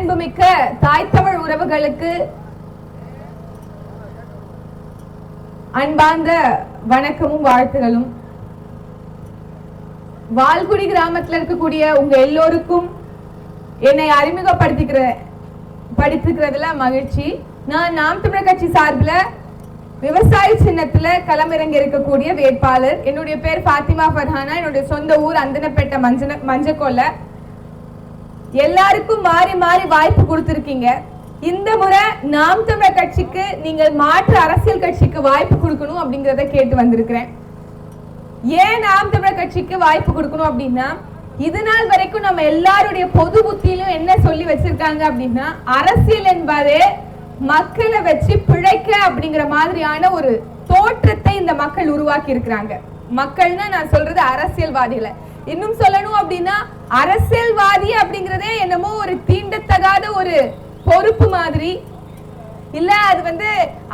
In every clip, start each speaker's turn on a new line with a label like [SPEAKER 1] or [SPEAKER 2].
[SPEAKER 1] பேரன்புமிக்க தாய் தமிழ் உறவுகளுக்கு அன்பார்ந்த வணக்கமும் வாழ்த்துகளும். வால்குடி கிராமத்தில் இருக்கக்கூடிய உங்க எல்லோருக்கும் என்னை அறிமுகப்படுத்திக்கிறதுல மகிழ்ச்சி. நான் நாம் தமிழர் கட்சி சார்பில் விவசாய சின்னத்துல களமிறங்கி இருக்கக்கூடிய வேட்பாளர். என்னுடைய பேர் ஃபாத்திமா ஃபர்ஹானா. என்னுடைய சொந்த ஊர் அந்தனப்பேட்டை மஞ்சக்கொல்லை. எல்லாருக்கும் மாறி மாறி வாய்ப்பு கொடுத்திருக்கீங்க. இந்த முறை நாம் தமிழர் கட்சிக்கு நீங்கள் மாற்று அரசியல் கட்சிக்கு வாய்ப்பு கொடுக்கணும் அப்படிங்கறத கேட்டு வந்திருக்கிறேன். ஏன் நாம் தமிழர் கட்சிக்கு வாய்ப்பு கொடுக்கணும் அப்படின்னா, இது நாள் வரைக்கும் நம்ம எல்லாருடைய பொது புத்தியிலும் என்ன சொல்லி வச்சிருக்காங்க அப்படின்னா, அரசியல் என்பதே மக்களை வச்சு பிழைக்க அப்படிங்கிற மாதிரியான ஒரு தோற்றத்தை இந்த மக்கள் உருவாக்கி இருக்கிறாங்க. மக்கள்னா நான் சொல்றது அரசியல்வாதிகளை. இன்னும் சொல்லணும் அப்படின்னா, அரசியல்வாதி அப்படிங்கறதே என்னமோ ஒரு தீண்டத்தகாத ஒரு பொறுப்பு மாதிரி இல்ல. அது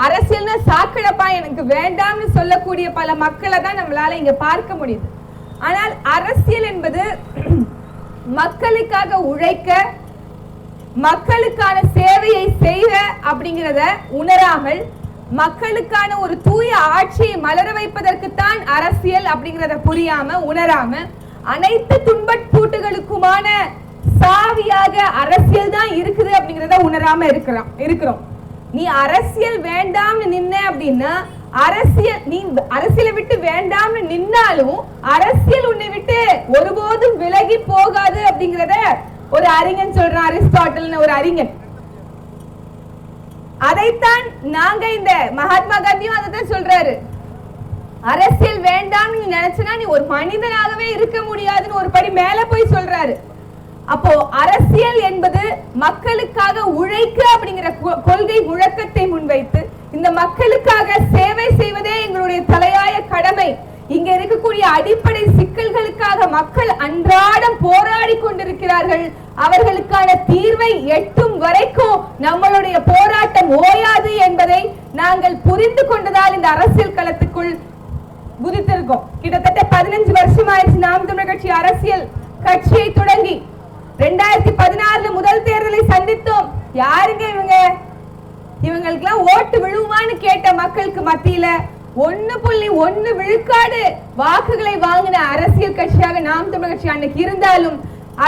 [SPEAKER 1] அரசியல்னா சாக்கடைப்பா, எனக்கு வேண்டாம்னு சொல்லக்கூடிய பல மக்களை தான் நம்மளால இங்க பார்க்க முடியுது. ஆனால் அரசியல் என்பது மக்களுக்காக உழைக்க, மக்களுக்கான சேவையை செய்ய அப்படிங்கிறத உணராமல், மக்களுக்கான ஒரு தூய ஆட்சியை மலர வைப்பதற்குத்தான் அரசியல் அப்படிங்கிறத புரியாம உணராம, அனைத்து துன்பப்பூட்டுகளுக்குமான சாவியாக அரசியல் தான் இருக்குது அப்படிங்கறத உணராம இருக்கிறோம். நீ அரசியல் வேண்டாம்னு நின்ன அப்படின்னா, நீ அரசியலை விட்டு வேண்டாம்னு நின்னாலும் அரசியல் உன்னை விட்டு ஒருபோதும் விலகி போகாது அப்படிங்கறத ஒரு அறிஞன் சொல்றான், அரிஸ்டாட்டில் ஒரு அறிஞன். அதைத்தான் நாங்க இந்த மகாத்மா காந்தியும் அதைத்தான் சொல்றாரு. அரசியல் வேண்டாம்னு நீ நினைச்சனா நீ ஒரு மனிதனாகவே இருக்க முடியாதுன்னு ஒரு படி மேல போய் சொல்றாரு. அப்போ அரசியல் என்பது மக்களுக்காக உழைக்க அப்படிங்கிற கொள்கை முழக்கத்தை முன்வைத்து இந்த மக்களுக்காக சேவை செய்வதே எங்களுடைய தலையாய கடமை. இங்க இருக்கக்கூடிய அடிப்படை சிக்கல்களுக்காக மக்கள் அன்றாடம் போராடி கொண்டிருக்கிறார்கள். அவர்களுக்கான தீர்வை எட்டும் வரைக்கும் நம்மளுடைய போராட்டம் ஓயாது என்பதை நாங்கள் புரிந்து கொண்டதால் இந்த அரசியல் களத்துக்குள் குதித்திருக்கோம். கிட்டத்தட்ட 15 வருஷம் ஆயிடுச்சு நாம் தமிழர் கட்சி அரசியல் கட்சியை தொடங்கி. 2016 முதல் தேர்தலை சந்தித்தோம். யாருங்க இவங்களுக்கெல்லாம் ஓட்டு விழுவுமான்னு கேட்ட மக்களுக்கு மத்தியில 1.1 விழுக்காடு வாக்குகளை வாங்கின அரசியல் கட்சியாக நாம் தமிழர் கட்சி அன்னைக்கு இருந்தாலும்,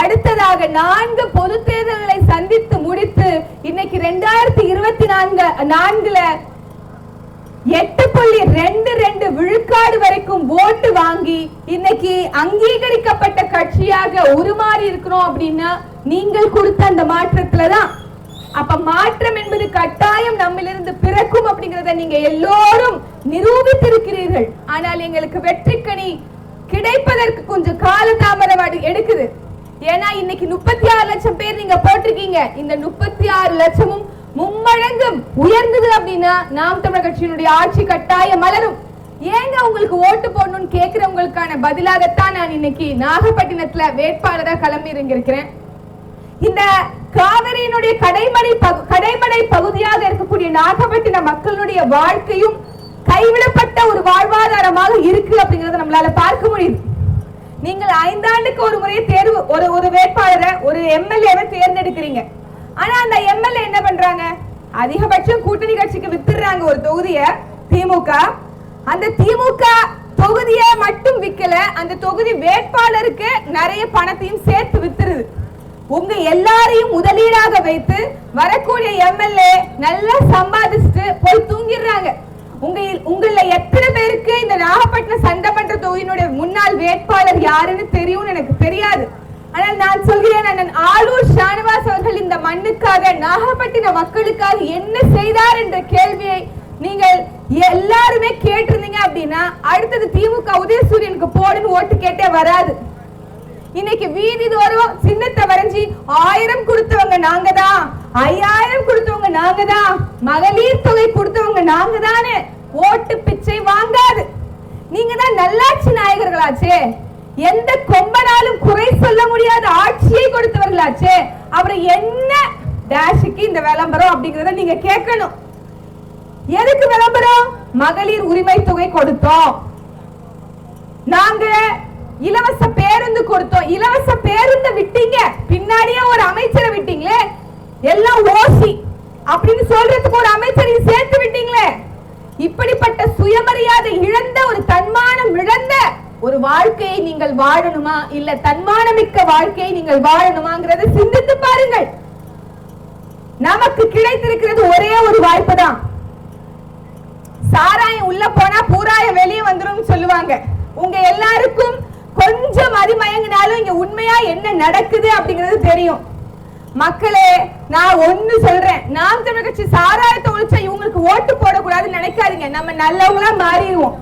[SPEAKER 1] அடுத்ததாக 4 பொது தேர்தல்களை சந்தித்து முடித்து இன்னைக்கு 2024 8.22 விழுக்காடு வரைக்கும் ஓட்டு வாங்கி இன்னைக்கு அங்கீகரிக்கப்பட்ட கட்சியாக உருமாறி இருக்கிறோம் அப்படின்னா நீங்கள் கொடுத்த அந்த மாற்றத்துலதான். அப்ப மாற்றம் என்பது கட்டாயம் நம்மிலிருந்து பிறக்கும் அப்படிங்கறத நீங்க எல்லோரும் நிரூபித்திருக்கிறீர்கள். ஆனால் எங்களுக்கு வெற்றிக்கனி கிடைப்பதற்கு கொஞ்சம் காலதாமதம் எடுக்குது. ஏன்னா இன்னைக்கு 36 லட்சம் பேர் நீங்க போட்டிருக்கீங்க. இந்த 36 லட்சமும் மும்மடங்கு உயர்ந்தது அப்படின்னா நாம் தமிழர் கட்சியினுடைய ஆட்சி கட்டாயம் மலரும். ஏங்க உங்களுக்கு ஓட்டு போடணும்னு கேட்கிறவங்களுக்கான பதிலாகத்தான் நான் இன்னைக்கு நாகப்பட்டினத்துல வேட்பாளரா கிளம்பி இருக்கிறேன். இந்த காவிரியினுடைய கடைமடை பகுதியாக இருக்கக்கூடிய நாகப்பட்டினம் மக்களுடைய வாழ்க்கையும் கைவிடப்பட்ட ஒரு வாழ்வாதாரமாக இருக்கு அப்படிங்கறத நம்மளால பார்க்க முடியுது. நீங்கள் 5 ஆண்டுக்கு ஒரு முறை தேர்வு ஒரு வேட்பாளரை, ஒரு எம்எல்ஏவை தேர்ந்தெடுக்கிறீங்க. ஆனா அந்த எம்எல்ஏ என்ன பண்றாங்க? அதிகபட்சம் கூட்டணி கட்சிக்கு வித்துறாங்க ஒரு தொகுதியை திமுக. அந்த திமுக தொகுதியை மட்டும் விக்கல, அந்த தொகுதி வேட்பாளருக்கு நிறைய பணத்தையும் சேர்த்து வித்துருது. உங்க எல்லாரையும் முதலீடாக வைத்து வரக்கூடிய எம்எல்ஏ நல்லா சம்பாதிச்சுட்டு போய் தூங்கிடுறாங்க. உங்கள எத்தனை பேருக்கு இந்த நாகப்பட்டினம் சட்டமன்ற தொகுதியினுடைய முன்னாள் வேட்பாளர் யாருன்னு தெரியும்னு எனக்கு தெரியாது. ஆனால் நான் சொல்கிறேன், அண்ணன் ஆலூர் ஷானவாஸ் அவர்கள் இந்த மண்ணுக்காக, நாகப்பட்டினம் மக்களுக்காக என்ன செய்தார் என்ற கேள்வியை நீங்கள் எல்லாருமே கேட்டிருந்தீங்க அப்படின்னா அடுத்தது திமுக உதயசூரியனுக்கு போடுன்னு ஓட்டு கேட்டே வராது. இன்னைக்கு வீதி தோறும் சின்னத்தை வரைஞ்சி 1000 கொடுத்தவங்க நாங்க தான், 5000 கொடுத்தவங்க நாங்க தான், மகளிர் தொகை கொடுத்தவங்க நாங்க தானே ஓட்டு பிச்சை வாங்காது. நீங்க தான் நல்லாட்சி நாயகர்களாச்சே, எந்த கொம்பனாலும் குறை சொல்ல முடியாத ஆட்சியை கொடுத்தவர்களாச்சே, அப்புறம் என்ன டேஷுக்கு இந்த விளம்பரம் அப்படிங்கறத நீங்க கேட்கணும். எதுக்கு விளம்பரம்? மகளிர் உரிமை தொகை கொடுத்தோம், நாங்க இலவச பேருந்து கொடுத்தோம். இலவச பேருந்து விட்டீங்க, பின்னாடியே ஒரு அமைச்சரை விட்டீங்களே. எல்லாம் ஓசி அப்படின்னு சொல்றதுக்கு ஒரு அமைச்சரை சேர்த்து விட்டீங்களே. இப்படிப்பட்ட சுயமரியாதை இழந்த, ஒரு தன்மானம் இழந்த ஒரு வாழ்க்கையை நீங்கள் வாழணுமா, இல்ல தன்மானமிக்க வாழ்க்கையை நீங்கள் வாழணுமாங்கிறத சிந்தித்து பாருங்கள். நமக்கு கிடைத்திருக்கிறது ஒரே ஒரு வாய்ப்பு தான். சாராயம் உள்ள போனா பூராயம் வெளியே வந்துரும் சொல்லுவாங்க. உங்க எல்லாருக்கும் கொஞ்சம் அதிமயங்கினாலும் இங்க உண்மையா என்ன நடக்குது அப்படிங்கிறது தெரியும். மக்களே, நான் ஒண்ணு சொல்றேன், நாம் தமிழர் கட்சி சாராயத்தை ஒழிச்சா இவங்களுக்கு ஓட்டு போடக்கூடாதுன்னு நினைக்காதீங்க. நம்ம நல்லவங்களா மாறிடுவோம்.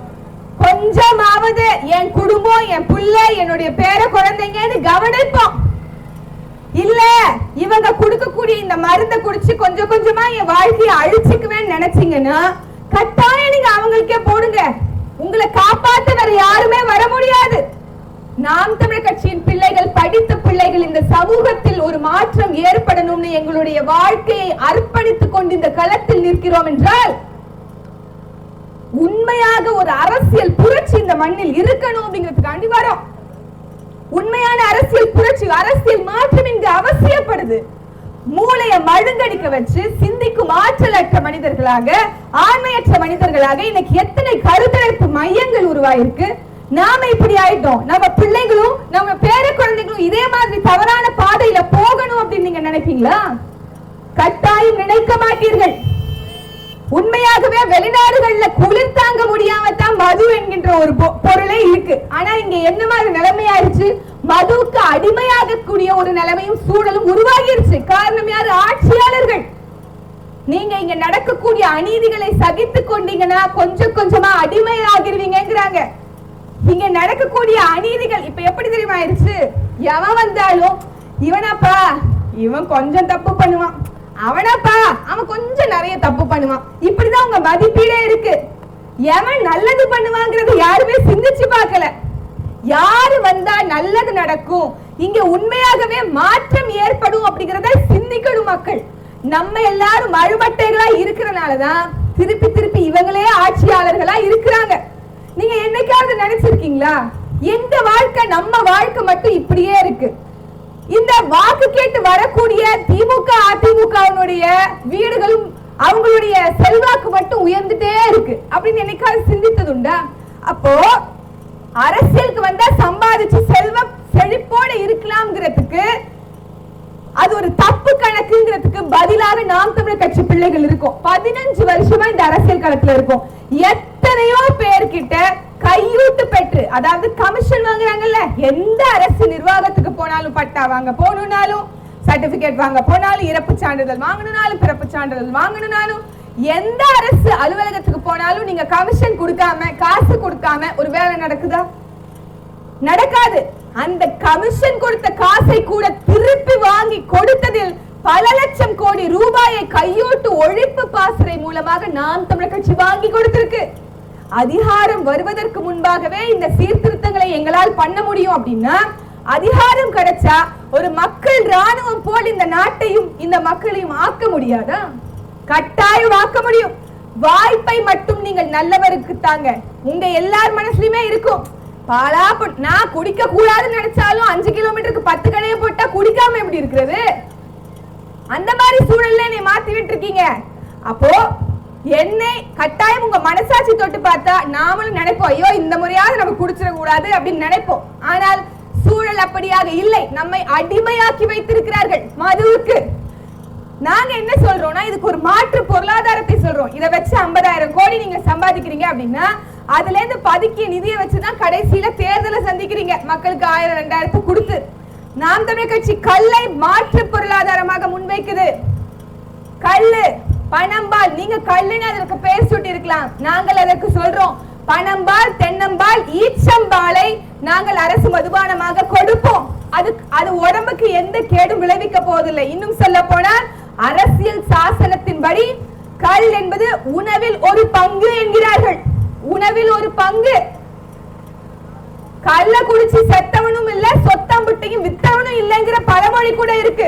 [SPEAKER 1] கொஞ்சமாவது என் குடும்பம், என் பிள்ளை, என்னுடைய பேர குழந்தைங்கன்னு கவனிப்போம். இல்ல இவங்க கொடுக்கக்கூடிய இந்த மருந்தை குடிச்சு கொஞ்சம் கொஞ்சமா என் வாழ்க்கையை அழிச்சுக்குவேன்னு நினைச்சீங்கன்னா கட்டாயம் நீங்க அவங்களுக்கே போடுங்க. உங்களை காப்பாத்த வேற யாருமே வர முடியாது. நாம் தமிழர் கட்சியின் பிள்ளைகள், படித்த பிள்ளைகள், இந்த சமூகத்தில் ஒரு மாற்றம் ஏற்படணும்னு எங்களுடைய வாழ்க்கையை அர்ப்பணித்துக் கொண்டு இந்த களத்தில் நிற்கிறோம் என்றால் உண்மையாக ஒரு அரசியல் புரட்சி இந்த மண்ணில் இருக்கணும் அப்படிங்கிறதுக்காண்டி வரோம். உண்மையான அரசியல் புரட்சி, அரசியல் மாற்றம் இங்கு அவசியப்படுது. மூளையை மழுங்கடிக்க வச்சு சிந்திக்கும் ஆற்றலற்ற மனிதர்களாக, ஆண்மையற்ற மனிதர்களாக இன்னைக்கு எத்தனை கருத்தரப்பு மையங்கள் உருவாயிருக்கு. நாம இப்படி ஆயிட்டோம். நம்ம பிள்ளைகளும் நம்ம பேர குழந்தைகளும் இதே மாதிரி தவறான பாதையில போகணும் அப்படின்னு நீங்க நினைப்பீங்களா? கட்டாயம் நினைக்க மாட்டீர்கள். உண்மையாகவே வெளிநாடுகள்ல குளிர் தாங்க முடியாம தான் மது என்கின்ற ஒரு பொருளே இருக்கு. ஆனா இங்க என்ன மாதிரி நிலைமை ஆயிடுச்சு? மதுவுக்கு அடிமையாக கூடிய ஒரு நிலைமையும் சூழலும் உருவாகிருச்சு. காரணம் யாரு? ஆட்சியாளர்கள். நீங்க இங்க நடக்கக்கூடிய அநீதிகளை சகித்து கொண்டீங்கன்னா கொஞ்சம் கொஞ்சமா அடிமையாகிருவீங்கிறாங்க. இங்க நடக்கக்கூடிய அநீதிகள் இப்ப எப்படி தெரியுமா ஆயிடுச்சு? எவன் வந்தாலும் இவனாப்பா இவன் கொஞ்சம் தப்பு பண்ணுவான், அவனப்பா அவன் கொஞ்சம் நிறைய தப்பு பண்ணுவான், இப்படிதான் உங்க மதிப்பீடே இருக்கு. எவன் நல்லது பண்ணுவாங்கிறது யாருமே சிந்திச்சு பார்க்கல. யாரு வந்தா நல்லது நடக்கும், இங்க உண்மையாகவே மாற்றம் ஏற்படும் அப்படிங்கறத சிந்திக்கணும் மக்கள். நம்ம எல்லாரும் மழுமட்டைகளா இருக்கிறனாலதான் திருப்பி திருப்பி இவங்களே ஆட்சியாளர்களா இருக்கிறாங்க. நீங்க என்னைக்காவது நினைச்சிருக்கீங்களா எந்த வாழ்க்கை நம்ம வாழ்க்கை மட்டும் இப்படியே இருக்கு? இந்த வாக்கு கேட்டு வரக்கூடிய திமுக அதிமுகவினுடைய வீடுகளும் அவங்களுடைய செல்வாக்கு மட்டும் உயர்ந்துட்டே இருக்கு அப்படின்னு என்னைக்காவது சிந்தித்ததுண்டா? அப்போ அரசியலுக்கு வந்தா சம்பாதிச்சு செல்வம் செழிப்போட இருக்கலாம்ங்கிறதுக்கு அது ஒரு தப்பு கணக்குங்கிறதுக்கு பதிலாக நாம் தமிழர் கட்சி பிள்ளைகள் இருக்கும். 15 வருஷமா இந்த அரசியல் களத்துல இருக்கும். எத்தனையோ பேர்கிட்ட கையூட்டு பெற்று, அதாவது கமிஷன் வாங்குறாங்கல்ல, எந்த அரசு நிர்வாகத்துக்கு போனாலும், பட்டா வாங்க போனாலும், சர்டிபிகேட் வாங்க போனாலும், இறப்பு சான்றிதழ் வாங்கணும்னாலும், பிறப்பு சான்றிதழ் வாங்கணும்னாலும், எந்த அரசு அலுவலகத்துக்கு போனாலும் நீங்க கமிஷன் கொடுக்காம, காசு கொடுக்காம ஒரு வேலை நடக்குதா? நடக்காது. அந்த கமிஷன் கொடுத்த காசை கூட திருப்பி வாங்கி கொடுத்ததில் பல லட்சம் கோடி ரூபாயை கையூட்டு ஒழிப்பு பாசறை மூலமாக நாம் தமிழர் கட்சி வாங்கி கொடுத்திருக்கு. அதிகாரம் வருவதற்கு முன்பாகவே இந்த சீர்திருத்தங்களை எங்களால் பண்ண முடியும் அப்படின்னா, அதிகாரம் கிடைச்சா ஒரு மக்கள் ராணுவம் போல் இந்த நாட்டையும் இந்த மக்களையும் ஆக்க முடியாதா? கட்டாயம் ஆக்க முடியும். வாய்ப்பை மட்டும் நீங்கள் நல்லவருக்கு தாங்க. உங்க எல்லார் மனசுலயுமே இருக்கும், பாலா நான் குடிக்க கூடாதுன்னு நினைச்சாலும் 5 கிலோமீட்டருக்கு 10 கடையை போட்டா குடிக்காம எப்படி இருக்கிறது? அந்த மாதிரி சூழல்ல நீ மாத்தி விட்டு இருக்கீங்க. அப்போ என்னை கட்டாயம் உங்க மனசாட்சி தொட்டு பார்த்தா நாமளும் நினைப்போம், ஐயோ இந்த முறையாவது நம்ம குடிச்சிட கூடாது அப்படின்னு நினைப்போம். ஆனால் சூழல் அப்படியாக இல்லை. நம்மை அடிமையாக்கி வைத்திருக்கிறார்கள் மதுவுக்கு. நாங்க என்ன சொல்றோம்னா, இதுக்கு ஒரு மாற்று பொருளாதாரத்தை சொல்றோம். இதை வச்சு 50,000 கோடி நீங்க சம்பாதிக்கிறீங்க அப்படின்னா அதுல இருந்து பதுக்கிய நிதியை வச்சுதான் கடைசியில தேர்தலை சந்திக்கிறீங்க. மக்களுக்கு 1000 2000 கொடுத்து நாம் தமிழர் கட்சி கல்லை மாற்று பொருளாதாரமாக முன்வைக்குது. கல்லு, பணம்பால். நீங்க கல்லுன்னு அதற்கு பேர் சுட்டி இருக்கலாம். நாங்கள் அதற்கு சொல்றோம் பணம்பால், தென்னம்பால், ஈச்சம்பாலை நாங்கள் அரசு மதுபானமாக கொடுப்போம். அது உடம்புக்கு எந்த கேடும் விளைவிக்க போவதில்லை. இன்னும் சொல்ல போனால் அரசியல் சாசனத்தின்படி கல் என்பது உணவில் ஒரு பங்கு என்கிறார்கள். உணவில் ஒரு பங்கு. கள்ள குடிச்சு செத்தவனும் இல்ல, சொத்தம்புட்டையும் வித்தவனும் இல்லைங்கிற பழமொழி கூட இருக்கு.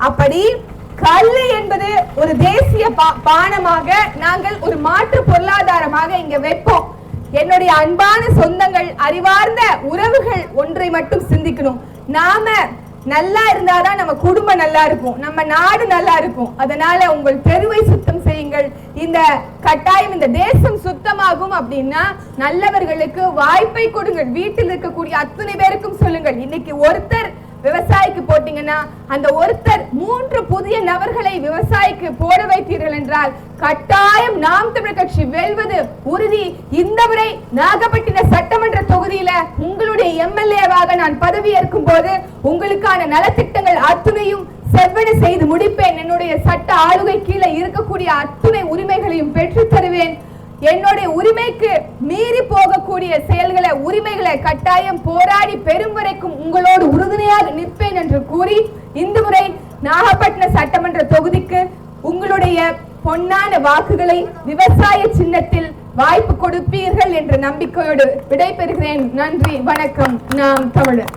[SPEAKER 1] அப்படி கல்லு என்பது ஒரு தேசிய பானமாக நாங்கள் ஒரு மாற்று பொருளாதாரமாக இங்க வைப்போம். என்னுடைய அன்பான சொந்தங்கள், அறிவார்ந்த உறவுகள் ஒன்றை மட்டும் சிந்திக்கணும். நாம நல்லா இருந்தாதான் நம்ம குடும்பம் நல்லா இருக்கும், நம்ம நாடு நல்லா இருக்கும். அதனால உங்கள் தெருவை சுத்தம் செய்யுங்கள். இந்த கட்டாயம் இந்த தேசம் சுத்தமாகும் அப்படின்னா நல்லவர்களுக்கு வாய்ப்பை கொடுங்கள். வீட்டில் இருக்கக்கூடிய அத்தனை பேருக்கும் சொல்லுங்கள். இன்னைக்கு ஒருத்தர் விவசாயிக்கு போட்டீங்கன்னா அந்த ஒருத்தர் 3 புதிய நபர்களை விவசாயிக்கு போட வைத்தீர்கள் என்றால் கட்டாயம் நாம் தமிழர் கட்சி வெல்வது உறுதி. இந்த முறை நாகப்பட்டினம் சட்டமன்ற தொகுதியில உங்களுடைய எம்எல்ஏவாக நான் பதவி ஏற்கும் போது உங்களுக்கான நலத்திட்டங்கள் அத்துணையும் செவ்வன செய்து முடிப்பேன். என்னுடைய சட்ட ஆளுகை கீழே இருக்கக்கூடிய அத்துணை உரிமைகளையும் பெற்று தருவேன். என்னுடைய உரிமைக்கு மீறி போகக்கூடிய செயல்களை உரிமைகளை கட்டாயம் போராடி பெரும் வரைக்கும் உங்களோடு உறுதுணையாக நிற்பேன் என்று கூறி இந்த முறை நாகப்பட்டினம் சட்டமன்ற தொகுதிக்கு உங்களுடைய பொன்னான வாக்குகளை விவசாய சின்னத்தில் வாய்ப்பு கொடுப்பீர்கள் என்ற நம்பிக்கையோடு விடைபெறுகிறேன். நன்றி, வணக்கம். நாம் தமிழர்.